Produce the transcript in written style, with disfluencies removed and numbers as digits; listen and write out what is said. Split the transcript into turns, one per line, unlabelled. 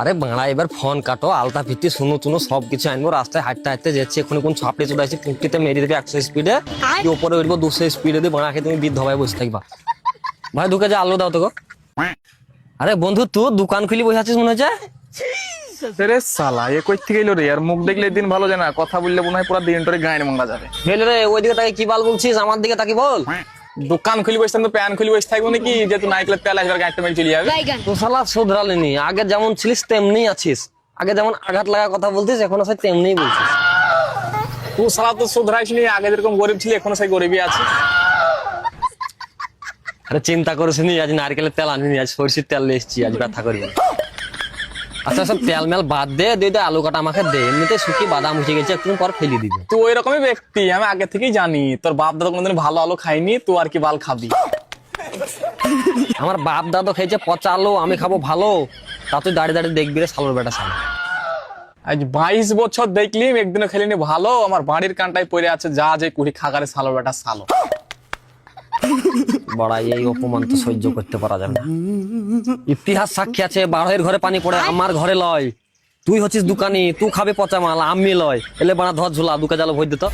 আরে বাড়া এবার ফোন কাটো, আলতা ফিটি শুনো চুনো সবকিছু আনবো। রাস্তায় হাঁটতে হাঁটতে যাচ্ছে, এখন কোন ছাপড়ে চলে আসছে, পুঁকটিতে মেরে দেবে 100 স্পিডে, উপরে উঠবো 200 স্পিডে দিয়ে বাড়াকে তুমি বৃদ্ধ ভাই বসে থাকবা। ভাই ঢুকে যা, আলু দাও তো গো। আরে বন্ধু তুই দোকান খুলি বসে আছিস মনে হচ্ছে।
রে সালা এ কই থেকে এলো রে? আর মুখ দেখলে দিন ভালো যায় না, কথা বললে মনে হয় পুরো দিন ধরে গায়ে মাঙ্গা যাবে।
গেলে রে ওইদিকে তাকে কি বাল বলছিস, আমার দিকে তাকে বল।
দোকান খুলি বসতাম তো প্যান খুলি বসে থাকবো নাকি যে তুই নাইকেলের তেল আসবে গাড়িটা মেরে চলে যাবে?
তো শালা শুধরালেনি, আগে যেমন ছিলিস তেমনি আছিস। আগে যেমন আঘাত লাগা কথা বলতিস, এখন আছে তেমনি বলছিস।
তুই সালা তো শুধরাইছিলি, আগে যেরকম গরিব ছিলি এখনো সেই গরিবই আছে।
আরে চিন্তা করিস নি, আজ নারকেলের তেল আনিনি, আজ সরষের তেল নিয়ে এসেছি, আজ ব্যথা করি না। আচ্ছা সব তেল মেল বাদ দে, দে আলু কাটা আমাকে দে, এমনিতে শুকি বাদাম উঠে গেছে, একটু পর ফেলে দিবে।
তুই ওই রকমই ব্যক্তি, আমি আগে থেকেই জানি। তোর বাপ দাদা কোনোদিন ভালো আলু খাইনি, তুই আর কি বাল খাবি?
আমার বাপ দাদা খেয়েছে পচা আলু, আমি খাবো ভালো। তা তুই দাঁড়িয়ে দাঁড়িয়ে দেখবি রে সালোর বেটা সালো।
আজ 22 বছর দেখলি একদিনও খেলিনি ভালো, আমার বাড়ির কানটায় পড়ে আছে যা যে কুড়ি খাগারে সালো বেটা সালো।
বড়া এই অপমান তো সহ্য করতে পারা যাবে না। ইতিহাস সাক্ষী আছে, বাড়ের ঘরে পানি পড়ে আমার ঘরে লয়। তুই হচ্ছিস দোকানি, তুই খাবে পচা মাল, আমি লয়। এলে বাড়া ধর ঝোলা দুকা জালো ভর দিত।